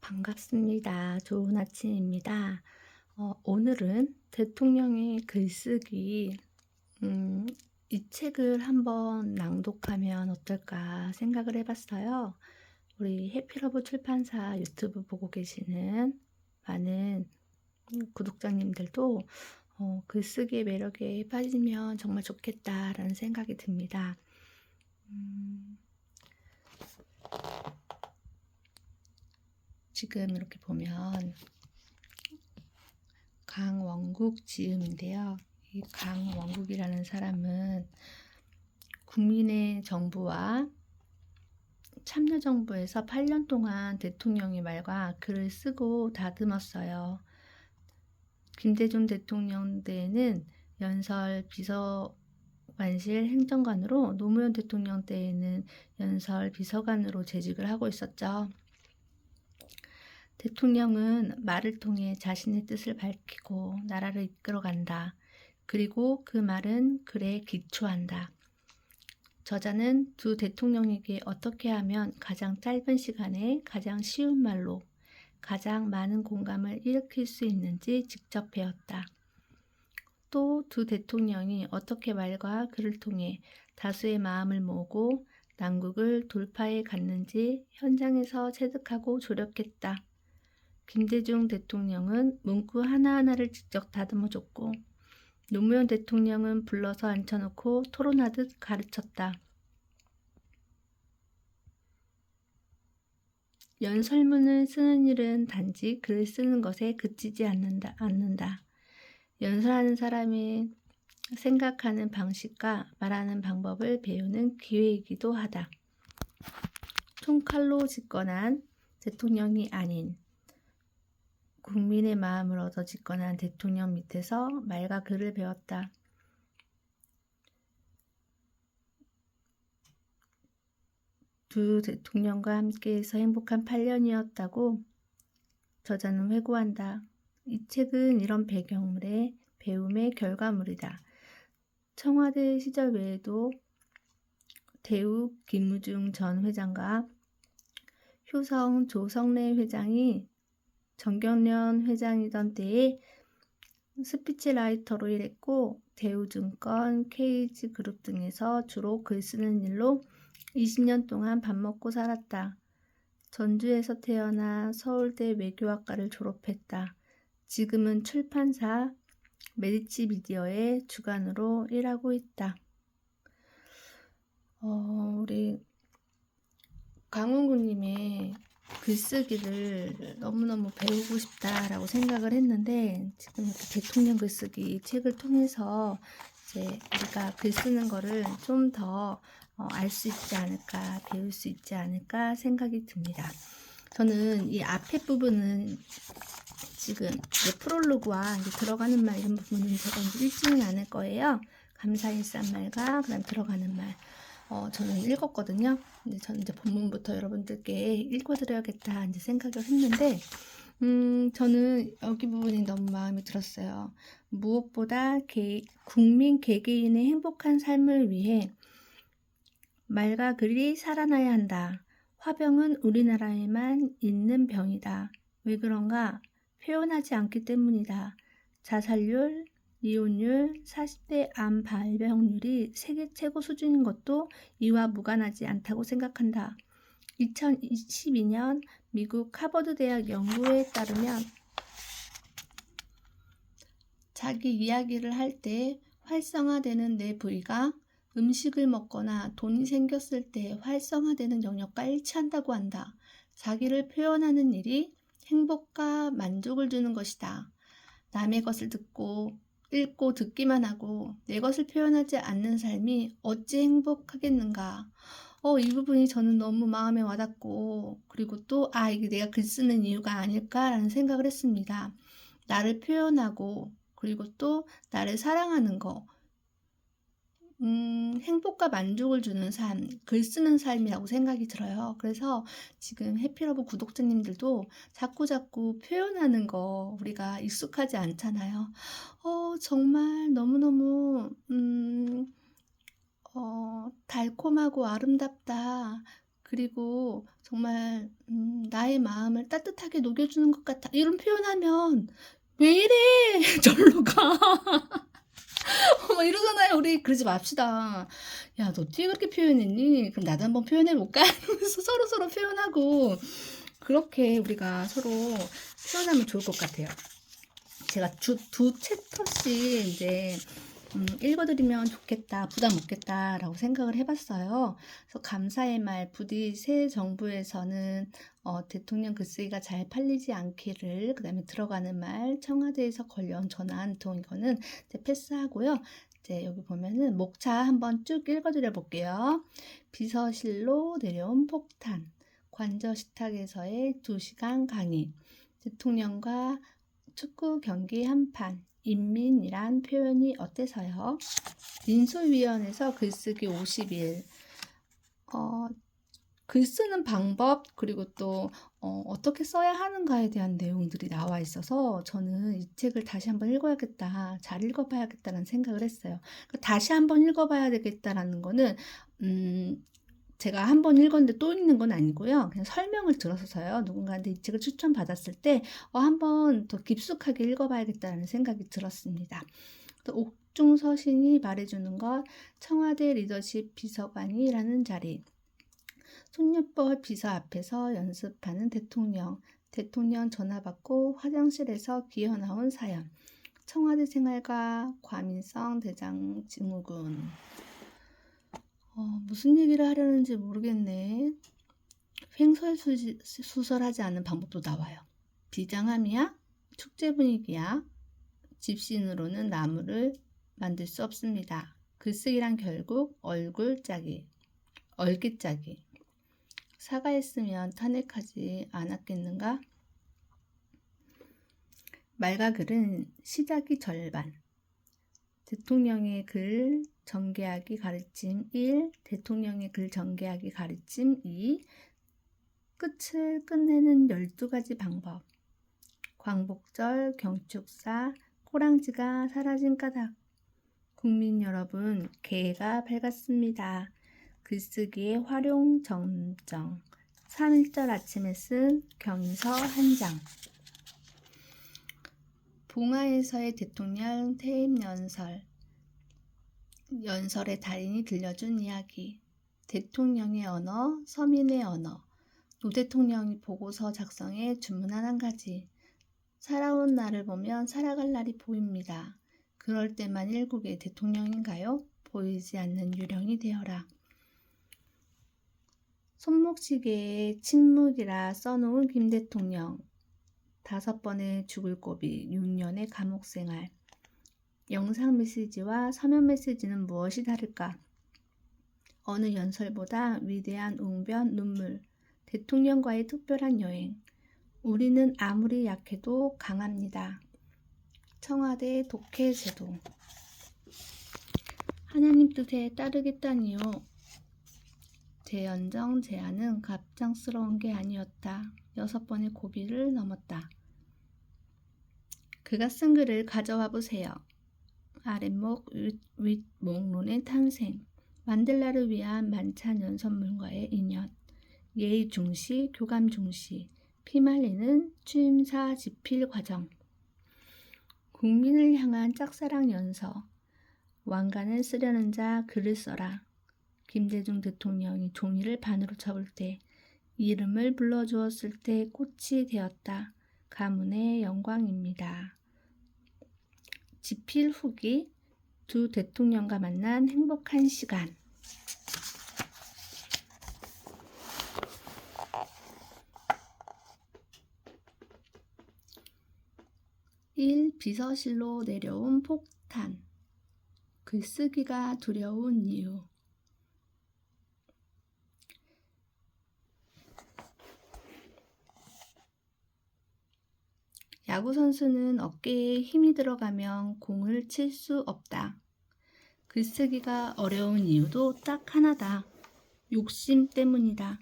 반갑습니다. 좋은 아침입니다. 오늘은 대통령의 글쓰기, 음, 이 책을 한번 낭독하면 어떨까 생각을 해봤어요. 우리 해피러브 출판사 유튜브 보고 계시는 많은 구독자님들도 글쓰기의 매력에 빠지면 정말 좋겠다라는 생각이 듭니다. 지금 이렇게 보면 강원국 지음인데요. 이 강원국이라는 사람은 국민의 정부와 참여정부에서 8년 동안 대통령의 말과 글을 쓰고 다듬었어요. 김대중 대통령 때에는 연설 비서관실 행정관으로, 노무현 대통령 때에는 연설 비서관으로 재직을 하고 있었죠. 대통령은 말을 통해 자신의 뜻을 밝히고 나라를 이끌어간다. 그리고 그 말은 글에 기초한다. 저자는 두 대통령에게 어떻게 하면 가장 짧은 시간에 가장 쉬운 말로 가장 많은 공감을 일으킬 수 있는지 직접 배웠다. 또 두 대통령이 어떻게 말과 글을 통해 다수의 마음을 모으고 난국을 돌파해 갔는지 현장에서 체득하고 조력했다. 김대중 대통령은 문구 하나하나를 직접 다듬어줬고 노무현 대통령은 불러서 앉혀놓고 토론하듯 가르쳤다. 연설문을 쓰는 일은 단지 글을 쓰는 것에 그치지 않는다. 연설하는 사람이 생각하는 방식과 말하는 방법을 배우는 기회이기도 하다. 총칼로 집권한 대통령이 아닌 국민의 마음을 얻어 집권한 대통령 밑에서 말과 글을 배웠다. 두 대통령과 함께해서 행복한 8년이었다고 저자는 회고한다. 이 책은 이런 배경물의 배움의 결과물이다. 청와대 시절 외에도 대우 김무중 전 회장과 효성 조성래 회장이 정경련 회장이던 때에 스피치라이터로 일했고 대우증권, KG그룹 등에서 주로 글 쓰는 일로 20년 동안 밥 먹고 살았다. 전주에서 태어나 서울대 외교학과를 졸업했다. 지금은 출판사 메디치 미디어의 주간으로 일하고 있다. 우리 강원구님의 글쓰기를 너무너무 배우고 싶다라고 생각을 했는데 지금 이렇게 대통령 글쓰기 책을 통해서 이제 우리가 글 쓰는 거를 좀 더 알 수 있지 않을까, 배울 수 있지 않을까 생각이 듭니다. 저는 이 앞에 부분은 지금 이제 프롤로그와 이제 들어가는 말 이런 부분은 제가 이제 읽지는 않을 거예요. 감사일산 말과 그다음 들어가는 말. 저는 읽었거든요. 근데 저는 이제 본문부터 여러분들께 읽어드려야겠다 이제 생각을 했는데, 저는 여기 부분이 너무 마음에 들었어요. 무엇보다 국민 개개인의 행복한 삶을 위해 말과 글이 살아나야 한다. 화병은 우리나라에만 있는 병이다. 왜 그런가? 표현하지 않기 때문이다. 자살률, 이혼율, 40대 암 발병률이 세계 최고 수준인 것도 이와 무관하지 않다고 생각한다. 2022년 미국 하버드 대학 연구에 따르면 자기 이야기를 할 때 활성화되는 뇌 부위가 음식을 먹거나 돈이 생겼을 때 활성화되는 영역과 일치한다고 한다. 자기를 표현하는 일이 행복과 만족을 주는 것이다. 남의 것을 읽고 듣기만 하고 내 것을 표현하지 않는 삶이 어찌 행복하겠는가. 이 부분이 저는 너무 마음에 와닿고, 그리고 또 이게 내가 글 쓰는 이유가 아닐까라는 생각을 했습니다. 나를 표현하고 그리고 또 나를 사랑하는 거, 행복과 만족을 주는 삶, 글 쓰는 삶이라고 생각이 들어요. 그래서 지금 해피러브 구독자님들도 자꾸 표현하는 거 우리가 익숙하지 않잖아요. 정말 너무너무 달콤하고 아름답다. 그리고 정말 나의 마음을 따뜻하게 녹여주는 것 같아. 이런 표현하면 왜 이래? 절로 가. 막 이러잖아요. 우리 그러지 맙시다. 야, 너 어떻게 그렇게 표현했니? 그럼 나도 한번 표현해볼까? 이러면서 서로 표현하고 그렇게 우리가 서로 표현하면 좋을 것 같아요. 제가 두 챕터씩 이제 읽어드리면 좋겠다, 부담 없겠다라고 생각을 해봤어요. 그래서 감사의 말, 부디 새 정부에서는 대통령 글쓰기가 잘 팔리지 않기를, 그 다음에 들어가는 말, 청와대에서 걸려온 전화 한 통, 이거는 이제 패스하고요. 이제 여기 보면은 목차 한번 쭉 읽어드려 볼게요. 비서실로 내려온 폭탄, 관저식탁에서의 2시간 강의, 대통령과 축구 경기 한판, 인민이란 표현이 어때서요? 인수위원회에서 글쓰기 50일, 글 쓰는 방법, 그리고 또 어떻게 써야 하는가에 대한 내용들이 나와 있어서 저는 이 책을 다시 한번 읽어야겠다, 잘 읽어봐야겠다는 생각을 했어요. 다시 한번 읽어봐야 되겠다라는 거는 제가 한번 읽었는데 또 읽는 건 아니고요. 그냥 설명을 들어서요. 누군가한테 이 책을 추천받았을 때 한번 더 깊숙하게 읽어봐야겠다는 생각이 들었습니다. 또 옥중서신이 말해주는 것, 청와대 리더십 비서관이라는 자리, 손녀뻘 비서 앞에서 연습하는 대통령, 대통령 전화 받고 화장실에서 기어 나온 사연, 청와대 생활과 과민성 대장 증후군. 무슨 얘기를 하려는지 모르겠네. 횡설수설하지 않은 방법도 나와요. 비장함이야? 축제 분위기야? 집신으로는 나무를 만들 수 없습니다. 글쓰기란 결국 얼굴짜기, 얼깃짜기. 사과했으면 탄핵하지 않았겠는가? 말과 글은 시작이 절반. 대통령의 글 전개하기 가르침 1, 대통령의 글 전개하기 가르침 2, 끝을 끝내는 12가지 방법. 광복절, 경축사, 꼬랑지가 사라진 까닭. 국민 여러분, 개가 밝았습니다. 글쓰기의 활용 점정. 3.1절 아침에 쓴 경서 한 장. 봉하에서의 대통령 퇴임 연설. 연설의 달인이 들려준 이야기. 대통령의 언어, 서민의 언어. 노 대통령이 보고서 작성해 주문한 한 가지. 살아온 날을 보면 살아갈 날이 보입니다. 그럴 때만 일국의 대통령인가요? 보이지 않는 유령이 되어라. 손목시계에 침묵이라 써놓은 김 대통령. 5번의 죽을 고비, 6년의 감옥생활. 영상 메시지와 서면 메시지는 무엇이 다를까? 어느 연설보다 위대한 웅변 눈물, 대통령과의 특별한 여행. 우리는 아무리 약해도 강합니다. 청와대 독해 제도. 하나님 뜻에 따르겠다니요. 재연정 제안은 갑작스러운 게 아니었다. 6번의 고비를 넘었다. 그가 쓴 글을 가져와 보세요. 아랫목 윗목론의 탄생, 만델라를 위한 만찬연 선물과의 인연, 예의 중시, 교감 중시, 피말리는 취임사 집필 과정, 국민을 향한 짝사랑 연서, 왕관을 쓰려는 자 글을 써라. 김대중 대통령이 종이를 반으로 접을 때, 이름을 불러주었을 때 꽃이 되었다. 가문의 영광입니다. 집필 후기, 두 대통령과 만난 행복한 시간. 1. 비서실로 내려온 폭탄. 글쓰기가 두려운 이유. 야구선수는 어깨에 힘이 들어가면 공을 칠 수 없다. 글쓰기가 어려운 이유도 딱 하나다. 욕심 때문이다.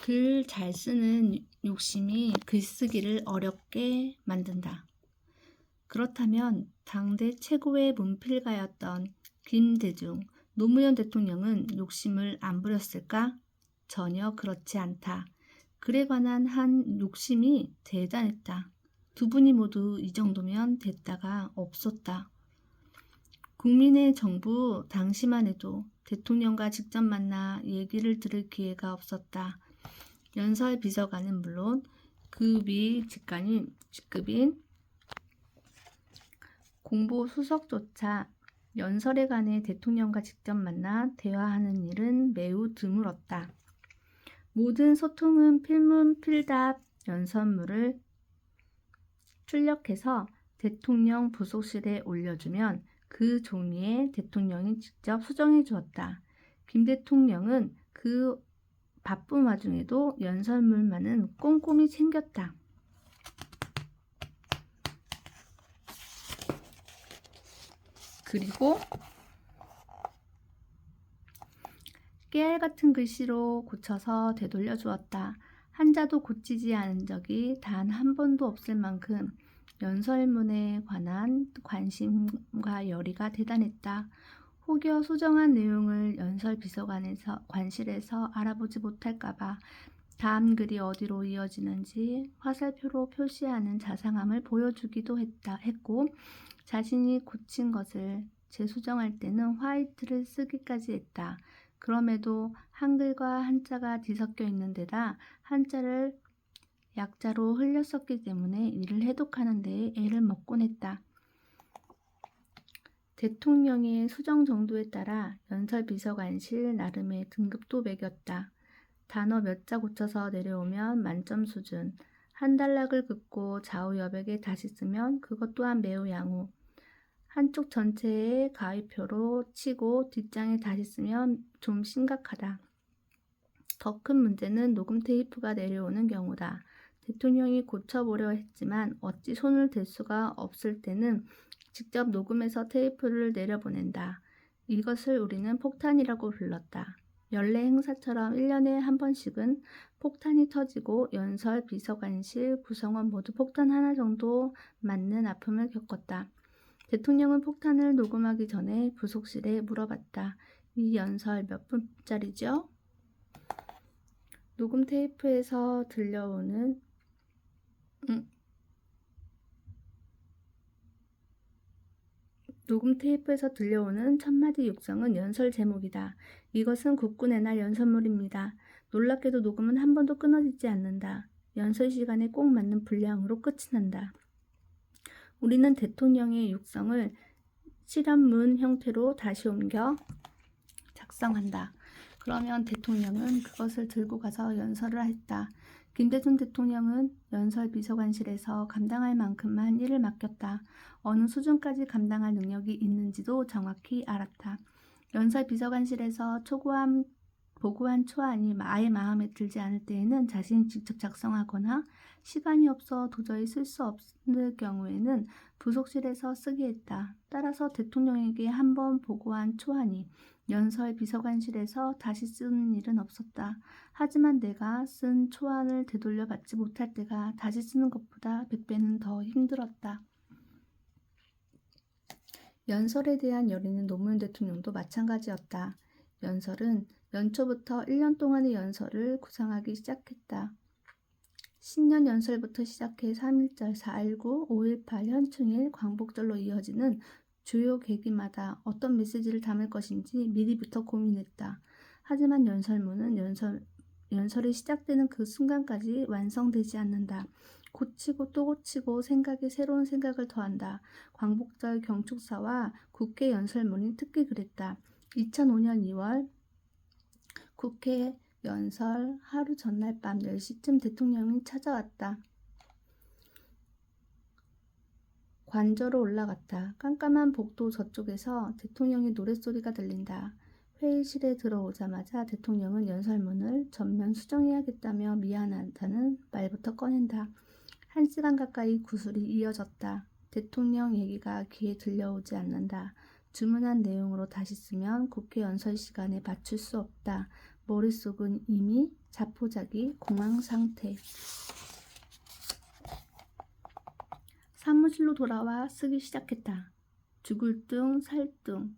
글 잘 쓰는 욕심이 글쓰기를 어렵게 만든다. 그렇다면 당대 최고의 문필가였던 김대중, 노무현 대통령은 욕심을 안 부렸을까? 전혀 그렇지 않다. 글에 관한 한 욕심이 대단했다. 두 분이 모두 이 정도면 됐다가 없었다. 국민의 정부 당시만 해도 대통령과 직접 만나 얘기를 들을 기회가 없었다. 연설 비서관은 물론 그 위 직급인 공보수석조차 연설에 관해 대통령과 직접 만나 대화하는 일은 매우 드물었다. 모든 소통은 필문, 필답, 연설문을 출력해서 대통령 부속실에 올려주면 그 종이에 대통령이 직접 수정해 주었다. 김 대통령은 그 바쁜 와중에도 연설문만은 꼼꼼히 챙겼다. 그리고 깨알 같은 글씨로 고쳐서 되돌려 주었다. 한자도 고치지 않은 적이 단 한 번도 없을 만큼 연설문에 관한 관심과 열의가 대단했다. 혹여 수정한 내용을 연설 관실에서 알아보지 못할까봐 다음 글이 어디로 이어지는지 화살표로 표시하는 자상함을 보여주기도 했고, 자신이 고친 것을 재수정할 때는 화이트를 쓰기까지 했다. 그럼에도 한글과 한자가 뒤섞여 있는 데다 한자를 약자로 흘렸었기 때문에 이를 해독하는 데에 애를 먹곤 했다. 대통령의 수정 정도에 따라 연설비서관실 나름의 등급도 매겼다. 단어 몇 자 고쳐서 내려오면 만점 수준, 한 단락을 긋고 좌우 여백에 다시 쓰면 그것 또한 매우 양호, 한쪽 전체에 가위표로 치고 뒷장에 다시 쓰면 좀 심각하다. 더 큰 문제는 녹음 테이프가 내려오는 경우다. 대통령이 고쳐보려 했지만 어찌 손을 댈 수가 없을 때는 직접 녹음해서 테이프를 내려보낸다. 이것을 우리는 폭탄이라고 불렀다. 연례 행사처럼 1년에 한 번씩은 폭탄이 터지고 연설 비서관실 구성원 모두 폭탄 하나 정도 맞는 아픔을 겪었다. 대통령은 폭탄을 녹음하기 전에 부속실에 물어봤다. 이 연설 몇 분짜리죠? 녹음 테이프에서 들려오는 첫마디 육성은 연설 제목이다. 이것은 국군의 날 연설물입니다. 놀랍게도 녹음은 한 번도 끊어지지 않는다. 연설 시간에 꼭 맞는 분량으로 끝이 난다. 우리는 대통령의 육성을 실연문 형태로 다시 옮겨 작성한다. 그러면 대통령은 그것을 들고 가서 연설을 했다. 김대중 대통령은 연설 비서관실에서 감당할 만큼만 일을 맡겼다. 어느 수준까지 감당할 능력이 있는지도 정확히 알았다. 연설 비서관실에서 보고한 초안이 아예 마음에 들지 않을 때에는 자신이 직접 작성하거나 시간이 없어 도저히 쓸 수 없을 경우에는 부속실에서 쓰게 했다. 따라서 대통령에게 한 번 보고한 초안이 연설 비서관실에서 다시 쓰는 일은 없었다. 하지만 내가 쓴 초안을 되돌려 받지 못할 때가 다시 쓰는 것보다 100배는 더 힘들었다. 연설에 대한 열의는 노무현 대통령도 마찬가지였다. 연설은 연초부터 1년 동안의 연설을 구상하기 시작했다. 신년 연설부터 시작해 3.1절, 4.19, 5.18, 현충일, 광복절로 이어지는 주요 계기마다 어떤 메시지를 담을 것인지 미리부터 고민했다. 하지만 연설문은 연설이 시작되는 그 순간까지 완성되지 않는다. 고치고 또 고치고 새로운 생각을 더한다. 광복절 경축사와 국회 연설문이 특히 그랬다. 2005년 2월 국회 연설 하루 전날 밤 10시쯤 대통령이 찾아왔다. 관저로 올라갔다. 깜깜한 복도 저쪽에서 대통령의 노랫소리가 들린다. 회의실에 들어오자마자 대통령은 연설문을 전면 수정해야겠다며 미안하다는 말부터 꺼낸다. 1시간 가까이 구술이 이어졌다. 대통령 얘기가 귀에 들려오지 않는다. 주문한 내용으로 다시 쓰면 국회 연설 시간에 맞출 수 없다. 머릿속은 이미 자포자기 공황 상태. 사무실로 돌아와 쓰기 시작했다. 죽을 둥 살둥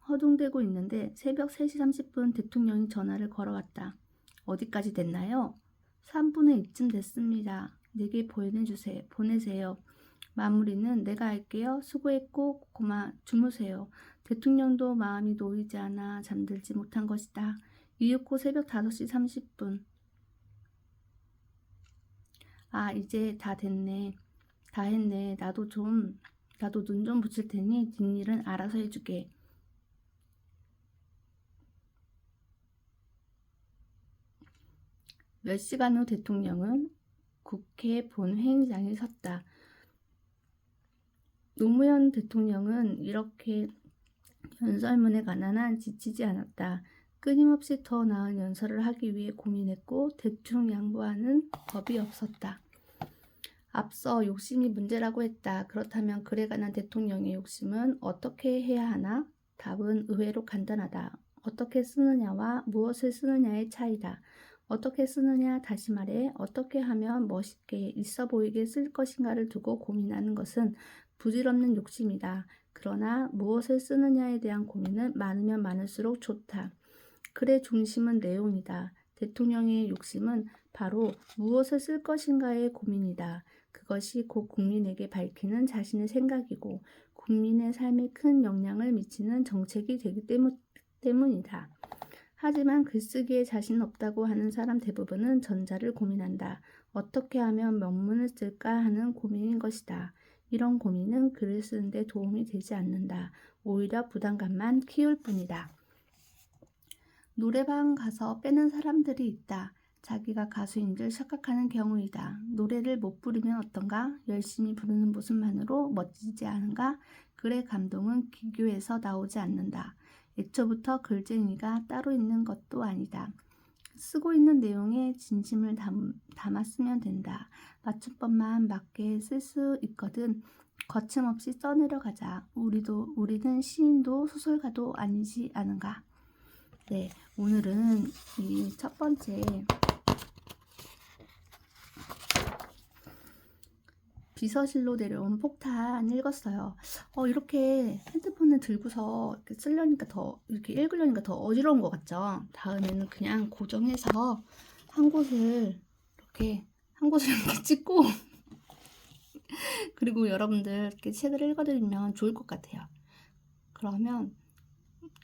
허둥대고 있는데 새벽 3시 30분 대통령이 전화를 걸어왔다. 어디까지 됐나요? 3분의 2쯤 됐습니다. 내게 보내세요. 마무리는 내가 할게요. 수고했고 고마 주무세요. 대통령도 마음이 놓이지 않아 잠들지 못한 것이다. 이윽고 새벽 5시 30분. 아, 이제 다 됐네. 다 했네. 나도 눈 좀 붙일 테니 뒷일은 알아서 해주게. 몇 시간 후 대통령은 국회 본회의장에 섰다. 노무현 대통령은 이렇게 연설문에 관한 한 지치지 않았다. 끊임없이 더 나은 연설을 하기 위해 고민했고 대충 양보하는 법이 없었다. 앞서 욕심이 문제라고 했다. 그렇다면 글에 관한 대통령의 욕심은 어떻게 해야 하나? 답은 의외로 간단하다. 어떻게 쓰느냐와 무엇을 쓰느냐의 차이다. 어떻게 쓰느냐, 다시 말해 어떻게 하면 멋있게 있어 보이게 쓸 것인가를 두고 고민하는 것은 부질없는 욕심이다. 그러나 무엇을 쓰느냐에 대한 고민은 많으면 많을수록 좋다. 글의 중심은 내용이다. 대통령의 욕심은 바로 무엇을 쓸 것인가의 고민이다. 그것이 곧 국민에게 밝히는 자신의 생각이고 국민의 삶에 큰 영향을 미치는 정책이 되기 때문이다. 하지만 글쓰기에 자신 없다고 하는 사람 대부분은 전자를 고민한다. 어떻게 하면 명문을 쓸까 하는 고민인 것이다. 이런 고민은 글을 쓰는데 도움이 되지 않는다. 오히려 부담감만 키울 뿐이다. 노래방 가서 빼는 사람들이 있다. 자기가 가수인 줄 착각하는 경우이다. 노래를 못 부르면 어떤가? 열심히 부르는 모습만으로 멋지지 않은가? 글의 감동은 기교에서 나오지 않는다. 애초부터 글쟁이가 따로 있는 것도 아니다. 쓰고 있는 내용에 진심을 담았으면 된다. 맞춤법만 맞게 쓸 수 있거든. 거침없이 써내려가자. 우리는 시인도 소설가도 아니지 않은가? 네, 오늘은 이 첫 번째 비서실로 내려온 폭탄 읽었어요. 이렇게 핸드폰을 들고서 이렇게 쓰려니까 이렇게 읽으려니까 더 어지러운 것 같죠? 다음에는 그냥 고정해서 한 곳을 이렇게 찍고 그리고 여러분들 이렇게 책을 읽어드리면 좋을 것 같아요. 그러면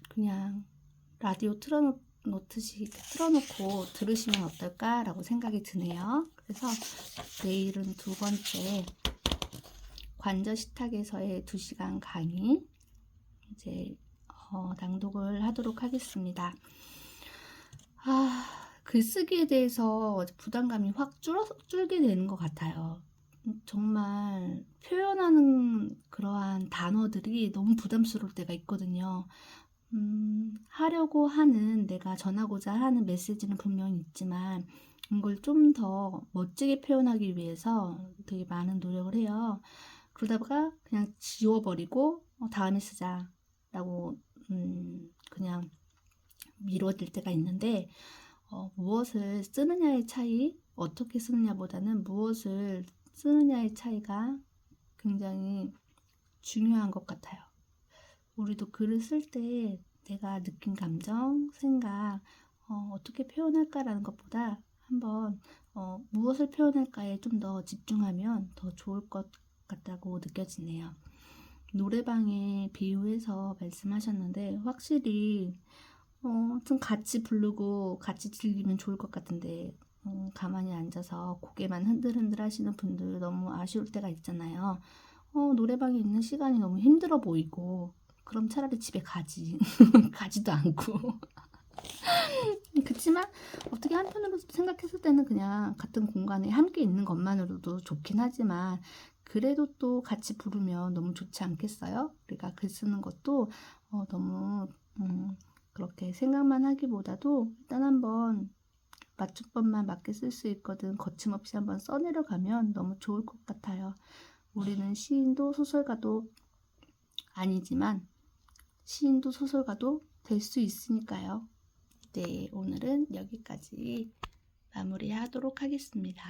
그냥 라디오 틀어놓듯이 틀어놓고 들으시면 어떨까라고 생각이 드네요. 그래서 내일은 두 번째 관저식탁에서의 2시간 강의 이제 낭독을 하도록 하겠습니다. 글쓰기에 대해서 부담감이 확 줄게 되는 것 같아요. 정말 표현하는 그러한 단어들이 너무 부담스러울 때가 있거든요. 하려고 하는 내가 전하고자 하는 메시지는 분명히 있지만 이걸 좀 더 멋지게 표현하기 위해서 되게 많은 노력을 해요. 그러다가 그냥 지워버리고 다음에 쓰자 라고 그냥 미뤄질 때가 있는데 무엇을 쓰느냐의 차이, 어떻게 쓰느냐보다는 무엇을 쓰느냐의 차이가 굉장히 중요한 것 같아요. 우리도 글을 쓸 때 내가 느낀 감정, 생각 어떻게 표현할까라는 것보다 한번 무엇을 표현할까에 좀 더 집중하면 더 좋을 것 같다고 느껴지네요. 노래방에 비유해서 말씀하셨는데 확실히 좀 같이 부르고 같이 즐기면 좋을 것 같은데 가만히 앉아서 고개만 흔들흔들 하시는 분들 너무 아쉬울 때가 있잖아요. 노래방에 있는 시간이 너무 힘들어 보이고 그럼 차라리 집에 가지 가지도 않고 그치만 어떻게 한편으로 생각했을 때는 그냥 같은 공간에 함께 있는 것만으로도 좋긴 하지만 그래도 또 같이 부르면 너무 좋지 않겠어요? 우리가 글 쓰는 것도 너무 그렇게 생각만 하기보다도 일단 한번 맞춤법만 맞게 쓸 수 있거든 거침없이 한번 써내려가면 너무 좋을 것 같아요. 우리는 시인도 소설가도 아니지만 시인도 소설가도 될 수 있으니까요. 네, 오늘은 여기까지 마무리하도록 하겠습니다.